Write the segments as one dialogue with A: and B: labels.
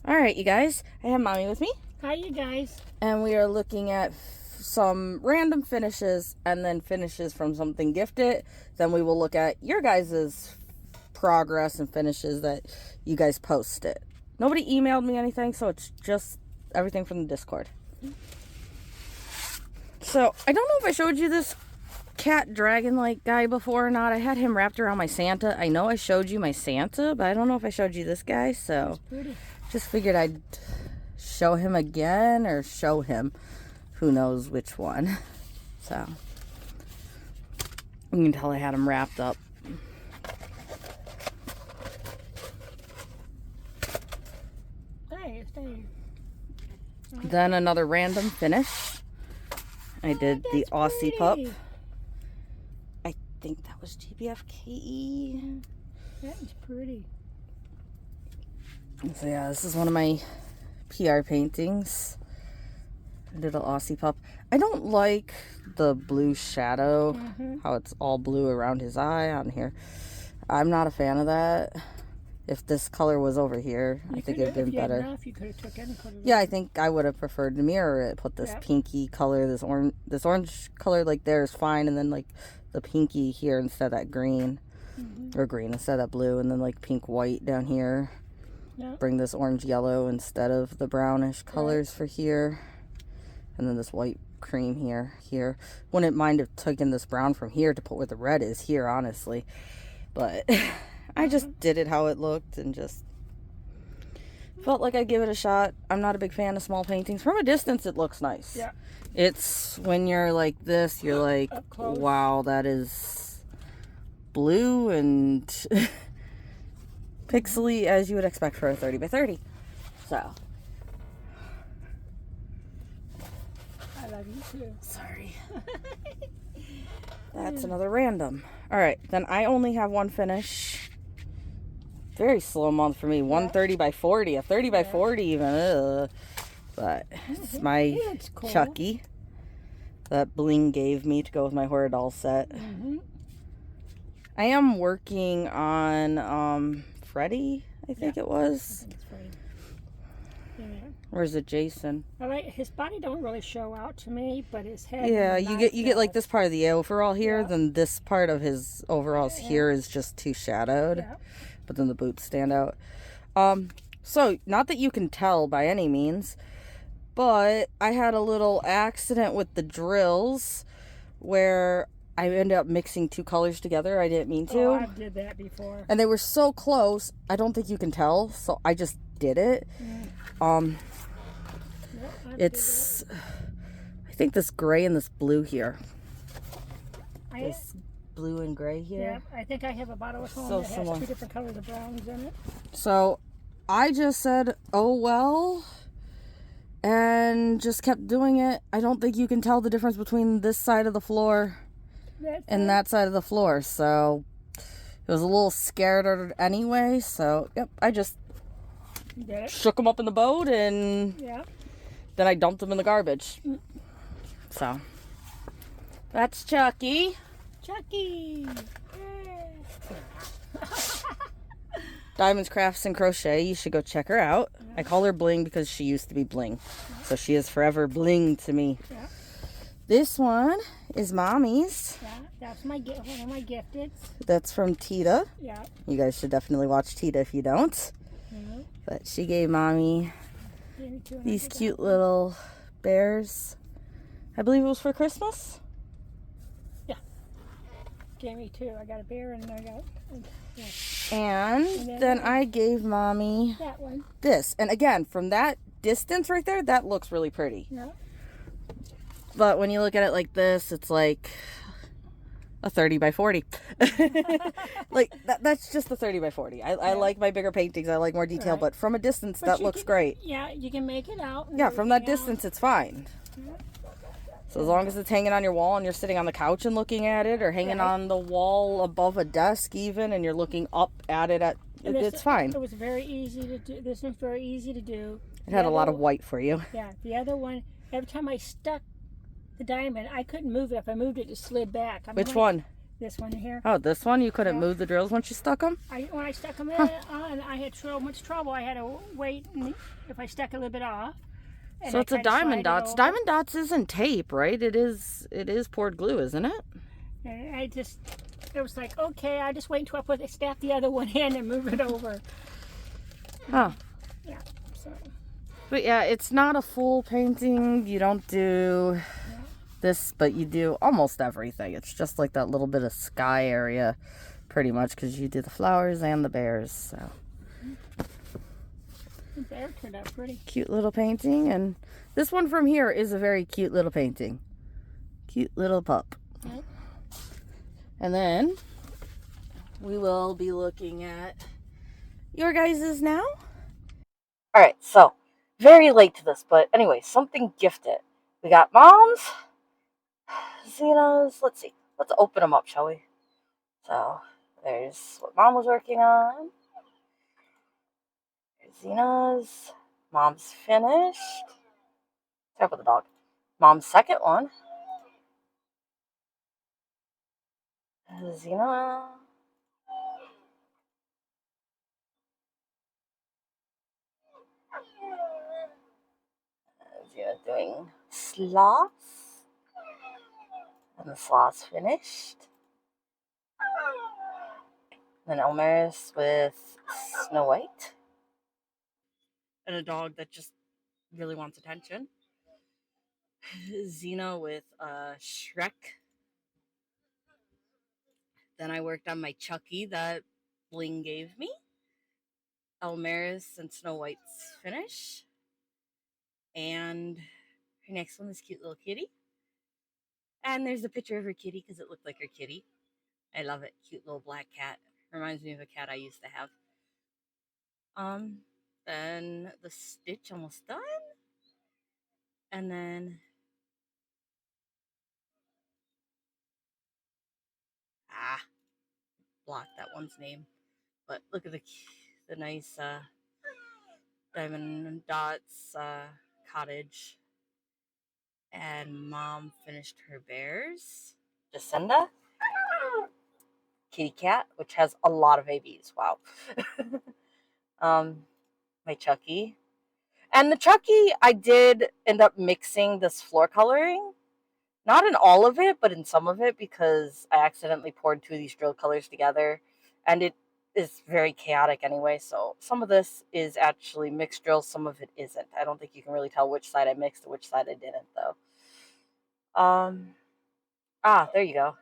A: All right, you guys. I have Mommy with me.
B: Hi, you guys.
A: And we are looking at some random finishes and then finishes from something gifted. Then we will look at your guys' progress and finishes that you guys posted. Nobody emailed me anything, so it's just everything from the Discord. So, I don't know if I showed you this cat dragon-like guy before or not. I had him wrapped around my Santa. I know I showed you my Santa, but I don't know if I showed you this guy, so just figured I'd show him again or show him. Who knows which one. So, you can tell I had him wrapped up. Then another random finish. I did the Aussie pup. I think that was dpbkat.
B: That is pretty.
A: So yeah, this is one of my PR paintings. A little Aussie pup. I don't like the blue shadow, how it's all blue around his eye on here. I'm not a fan of that. If this color was over here, I think it'd been better.
B: You could have took any color.
A: Yeah, I think I would have preferred to mirror it. Put this pinky color, this orange color like there is fine, and then like the pinky here instead of that green, or green instead of that blue, and then like pink white down here. Bring this orange yellow instead of the brownish colors for here, and then this white cream here. Wouldn't mind if taking this brown from here to put where the red is here, honestly, but I just did it how it looked and just felt like I'd give it a shot. I'm not a big fan of small paintings. From a distance, it looks nice.
B: Yeah.
A: It's when you're like this, you're like, wow, that is blue and pixely as you would expect for a 30 by 30. So.
B: I love you too.
A: Sorry. That's another random. All right, then I only have one finish. Very slow month for me. 130 by 40, a 30 by 40 even. Ugh. But it's my Chucky that Bling gave me to go with my horror doll set. I am working on Freddy, I think it was.
B: I think it's Freddy.
A: Or is it Jason?
B: I like his body don't really show out to me, but his head.
A: Yeah, you get like this part of the overall here, then this part of his overalls here is just too shadowed. But then the boots stand out. So not that you can tell by any means, but I had a little accident with the drills where I ended up mixing two colors together. I didn't mean to.
B: Oh, I did that before.
A: And they were so close, I don't think you can tell, so I just did it. It's, I think this gray and this blue here. This blue and gray here.
B: Yeah, I think I have a bottle of foam that has two different colors of browns in it.
A: So I just said, oh well, and just kept doing it. I don't think you can tell the difference between this side of the floor and that side of the floor. So it was a little scared anyway. So yep, I just shook them up in the boat and then I dumped them in the garbage. So that's Chucky.
B: Chucky!
A: Diamonds, Crafts, and Crochet. You should go check her out. I call her Bling because she used to be Bling. So she is forever Bling to me. This one is Mommy's.
B: Yeah, that's one of my gifteds.
A: That's from Tita.
B: Yeah.
A: You guys should definitely watch Tita if you don't. But she gave Mommy these cute little bears. I believe it was for Christmas.
B: Gave me two. I got a bear and I got.
A: And then I gave Mommy
B: that one.
A: This. And again, from that distance right there, that looks really pretty. But when you look at it like this, it's like a 30 by 40. Like that's just the 30 by 40. I like my bigger paintings. I like more detail, but from a distance, that looks great.
B: Yeah, you can make it out.
A: Yeah, from that distance, it's fine. So as long as it's hanging on your wall and you're sitting on the couch and looking at it, or hanging on the wall above a desk even, and you're looking up at it, it's fine.
B: It was very easy to do. This one's very easy to do.
A: It had a lot of white for you.
B: Yeah, the other one, every time I stuck the diamond, I couldn't move it. If I moved it, it slid back.
A: Which one?
B: This one here.
A: Oh, this one? You couldn't move the drills once you stuck them?
B: When I stuck them on, I had so much trouble. I had to wait if I stuck a little bit off.
A: So it's a diamond dots. Diamond dots isn't tape, right? It is poured glue, isn't it?
B: And it was like, okay, I just wait until I snap the other one in and move it over.
A: Huh.
B: Yeah. So.
A: But yeah, it's not a full painting. You don't do this, but you do almost everything. It's just like that little bit of sky area, pretty much, because you do the flowers and the bears. So.
B: The bear turned out pretty.
A: Cute little painting, and this one from here is a very cute little painting. Cute little pup.
B: Yep.
A: And then we will be looking at your guys's now. All right, so very late to this, but anyway, something gifted. We got Mom's, Zena's. Let's see. Let's open them up, shall we? So there's what Mom was working on. There's Zena's. Mom's finished. Start with the dog. Mom's second one. Zena. Zena doing sloths. And the sloth's finished. Then Elmer's with Snow White. And a dog that just really wants attention. Xena with Shrek. Then I worked on my Chucky that Bling gave me. Elmer's and Snow White's finish. And her next one is cute little kitty. And there's a picture of her kitty because it looked like her kitty. I love it. Cute little black cat. Reminds me of a cat I used to have. Then the Stitch almost done. And then blocked that one's name. But look at the nice diamond dots cottage. And Mom finished her bears. Jacinda. Kitty cat, which has a lot of babies. Wow. My Chucky. And the Chucky, I did end up mixing this floor coloring. Not in all of it, but in some of it, because I accidentally poured two of these drill colors together. And it is very chaotic anyway, so some of this is actually mixed drills, some of it isn't. I don't think you can really tell which side I mixed and which side I didn't, though. There you go.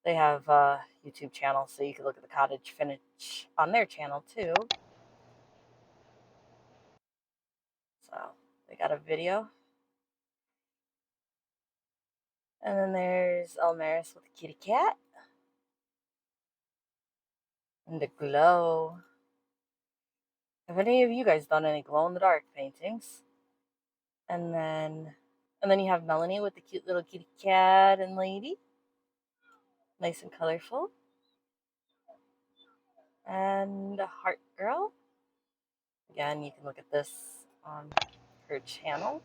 A: They have a YouTube channel, so you can look at the cottage finish on their channel, too. So, they got a video. And then there's Elmaris with the kitty cat. And the glow. Have any of you guys done any glow-in-the-dark paintings? And then you have Melanie with the cute little kitty cat and lady. Nice and colorful. And Heart Girl. Again, you can look at this on her channel.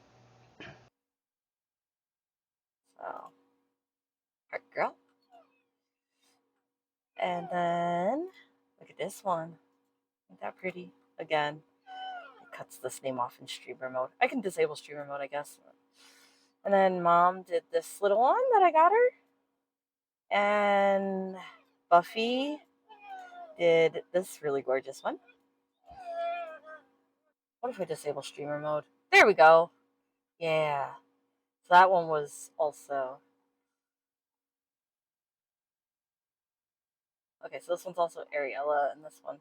A: So, Heart Girl. And then, look at this one. Isn't that pretty? Again, it cuts this name off in streamer mode. I can disable streamer mode, I guess. And then Mom did this little one that I got her. And Buffy did this really gorgeous one. What if I disable streamer mode? There we go. Yeah. So that one was also... Okay, so this one's also Ariella, and this one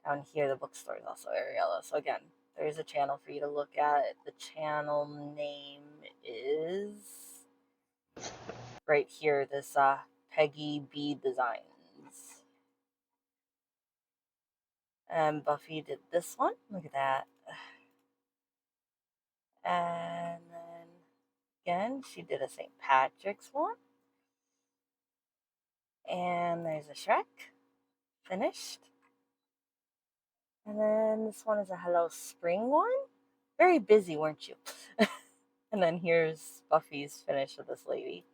A: down here, the bookstore, is also Ariella. So again, there is a channel for you to look at. The channel name is right here, this Peggy B Designs. And Buffy did this one. Look at that. And then again, she did a St. Patrick's one. And there's a Shrek. Finished. And then this one is a Hello Spring one. Very busy, weren't you? And then here's Buffy's finish of this lady.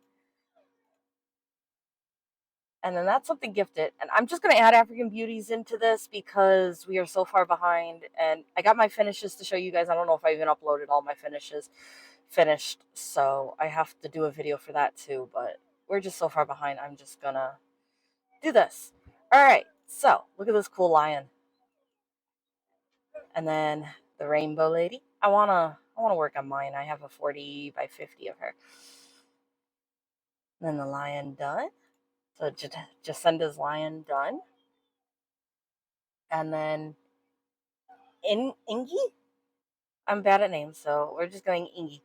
A: And then that's something gifted. And I'm just going to add African Beauties into this because we are so far behind. And I got my finishes to show you guys. I don't know if I even uploaded all my finishes finished. So I have to do a video for that too. But we're just so far behind. I'm just going to do this. All right. So look at this cool lion. And then the rainbow lady. I wanna work on mine. I have a 40 by 50 of her. And then the lion done. So Jacinda's lion done. And then Ingy. I'm bad at names, so we're just going Ingy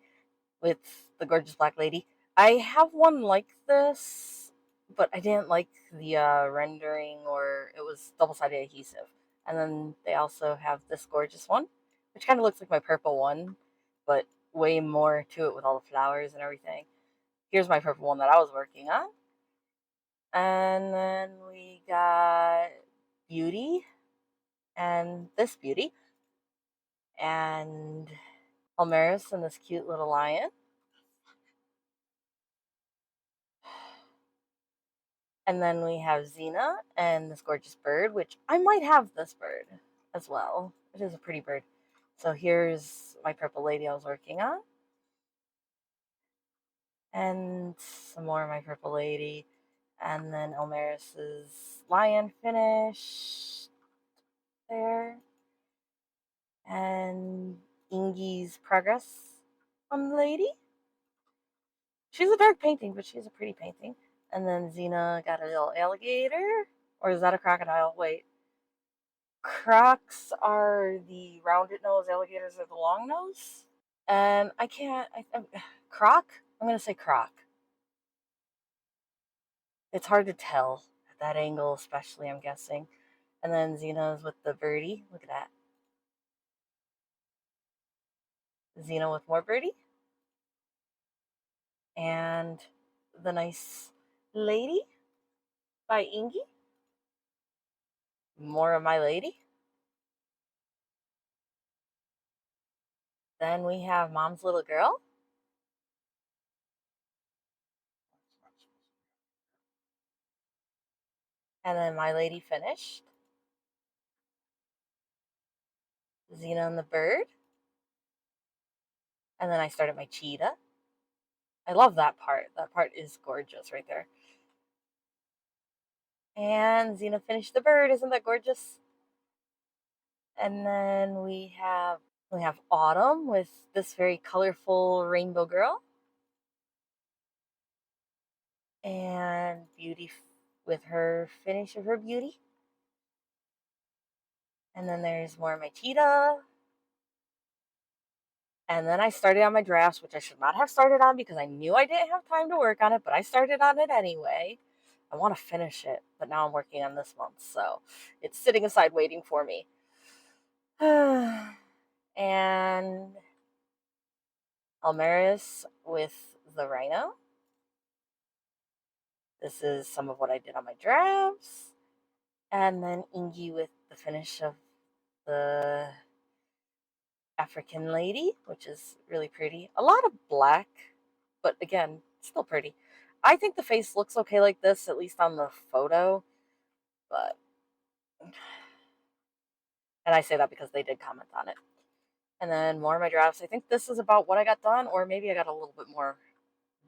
A: with the gorgeous black lady. I have one like this, but I didn't like the rendering, or it was double-sided adhesive. And then they also have this gorgeous one, which kind of looks like my purple one, but way more to it with all the flowers and everything. Here's my purple one that I was working on. And then we got Beauty and this Beauty and Almaris and this cute little lion. And then we have Xena and this gorgeous bird, which I might have this bird as well. It is a pretty bird. So here's my purple lady I was working on. And some more of my purple lady. And then Elmaris's lion finished there. And Ingy's progress on the lady. She's a dark painting, but she's a pretty painting. And then Xena got a little alligator. Or is that a crocodile? Wait. Crocs are the rounded nose, alligators are the long nose. And I can't. Croc? I'm going to say croc. It's hard to tell at that angle, especially, I'm guessing. And then Xena's with the birdie. Look at that. Xena with more birdie. And the nice lady by Ingy. More of my lady. Then we have Mom's Little Girl. And then my lady finished. Xena and the bird. And then I started my cheetah. I love that part. That part is gorgeous right there. And Xena finished the bird. Isn't that gorgeous? And then we have Autumn with this very colorful rainbow girl. And Beauty with her finish of her beauty. And then there's more of my cheetah. And then I started on my drafts, which I should not have started on because I knew I didn't have time to work on it, but I started on it anyway. I want to finish it, but now I'm working on this month, so it's sitting aside waiting for me. And Almaris with the rhino. This is some of what I did on my drafts. And then Ingy with the finish of the African lady, which is really pretty. A lot of black, but again, still pretty. I think the face looks okay like this, at least on the photo, but... And I say that because they did comment on it. And then more of my drafts. I think this is about what I got done, or maybe I got a little bit more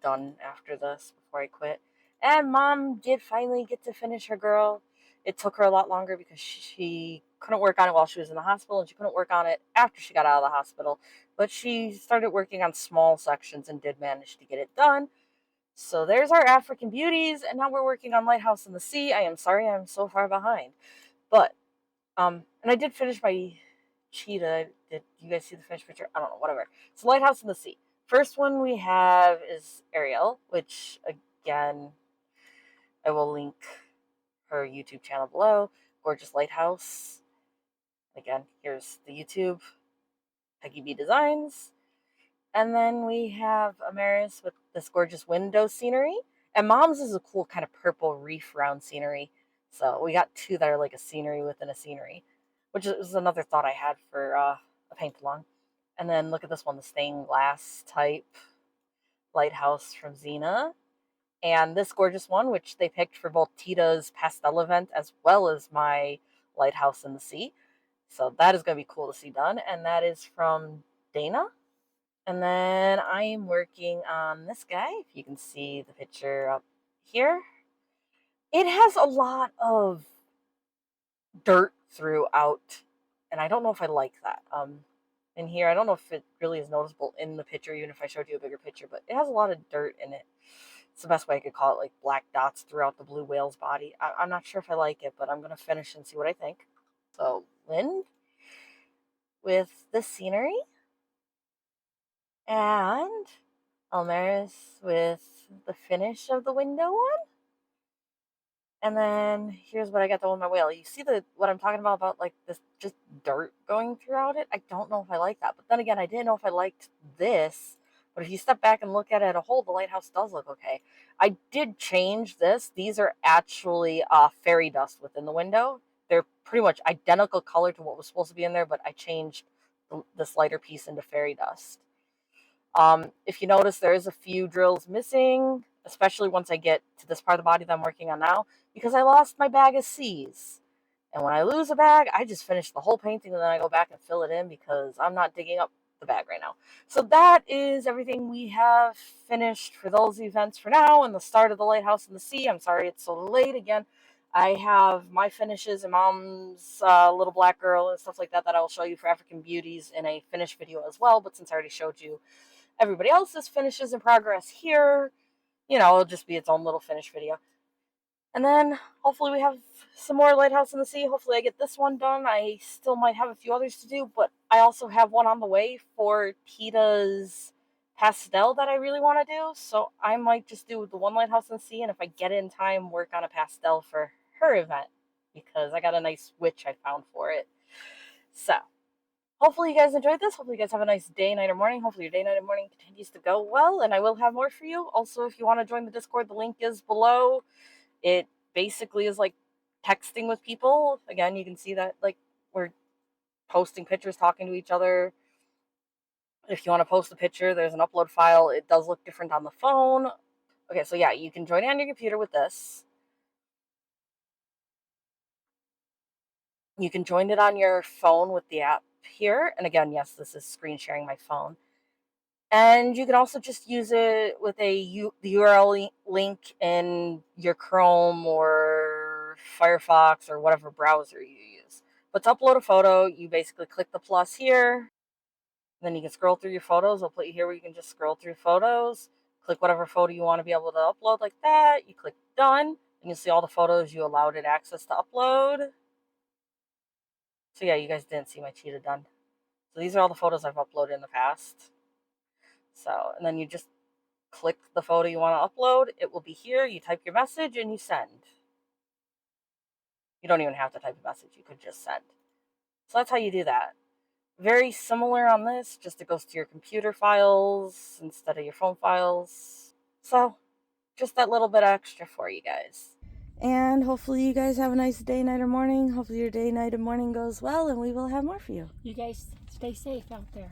A: done after this before I quit. And Mom did finally get to finish her girl. It took her a lot longer because she couldn't work on it while she was in the hospital, and she couldn't work on it after she got out of the hospital. But she started working on small sections and did manage to get it done. So there's our African Beauties, and now we're working on Lighthouse in the Sea. I am sorry I'm so far behind. But, and I did finish my cheetah. Did you guys see the finished picture? I don't know, whatever. It's Lighthouse in the Sea. First one we have is Ariel, which, again, I will link her YouTube channel below. Gorgeous Lighthouse. Again, here's the YouTube. Peggy B Designs. And then we have Amaris with this gorgeous window scenery. And Mom's is a cool kind of purple reef round scenery. So we got two that are like a scenery within a scenery, which is another thought I had for a paint along. And then look at this one, the stained glass type lighthouse from Xena. And this gorgeous one, which they picked for both Tita's pastel event as well as my Lighthouse in the Sea. So that is going to be cool to see done. And that is from Dana. And then I am working on this guy. If you can see the picture up here. It has a lot of dirt throughout, and I don't know if I like that. In here, I don't know if it really is noticeable in the picture, even if I showed you a bigger picture, but it has a lot of dirt in it. It's the best way I could call it, like black dots throughout the blue whale's body. I'm not sure if I like it, but I'm going to finish and see what I think. So, Lynn with the scenery, and Almaris with the finish of the window one. And then here's what I got done with my whale. You see what I'm talking about like this just dirt going throughout it? I don't know if I like that. But then again, I didn't know if I liked this. But if you step back and look at it as a whole, the lighthouse does look okay. I did change this. These are actually fairy dust within the window. They're pretty much identical color to what was supposed to be in there, but I changed this lighter piece into fairy dust. If you notice, there is a few drills missing, especially once I get to this part of the body that I'm working on now, because I lost my bag of C's. And when I lose a bag, I just finish the whole painting and then I go back and fill it in because I'm not digging up the bag right now. So that is everything we have finished for those events for now and the start of the Lighthouse in the Sea. I'm sorry it's so late again. I have my finishes and Mom's little black girl and stuff like that I will show you for African Beauties in a finished video as well. But since I already showed you everybody else's finishes in progress here, it'll just be its own little finished video. And then hopefully we have some more Lighthouse in the Sea. Hopefully I get this one done. I still might have a few others to do, but I also have one on the way for Tita's pastel that I really want to do. So I might just do the one Lighthouse in the Sea, and if I get it in time, work on a pastel for her event, because I got a nice witch I found for it. So hopefully you guys enjoyed this. Hopefully you guys have a nice day, night, or morning. Hopefully your day, night, or morning continues to go well, and I will have more for you. Also, if you want to join the Discord, the link is below. It basically is like texting with people. Again, you can see that like we're posting pictures, talking to each other. If you want to post a picture, there's an upload file. It does look different on the phone. Okay, so yeah, you can join it on your computer with this. You can join it on your phone with the app here. And again, yes, this is screen sharing my phone. And you can also just use it with the URL link in your Chrome or Firefox or whatever browser you use. But to upload a photo, you basically click the plus here. Then you can scroll through your photos. I'll put you here where you can just scroll through photos. Click whatever photo you want to be able to upload like that. You click done, and you'll see all the photos you allowed it access to upload. So yeah, you guys didn't see my cheetah done. So these are all the photos I've uploaded in the past. So, and then you just click the photo you want to upload. It will be here. You type your message and you send. You don't even have to type a message. You could just send. So that's how you do that. Very similar on this, just it goes to your computer files instead of your phone files. So just that little bit extra for you guys. And hopefully you guys have a nice day, night, or morning. Hopefully your day, night, and morning goes well, and we will have more for you.
B: You guys stay safe out there.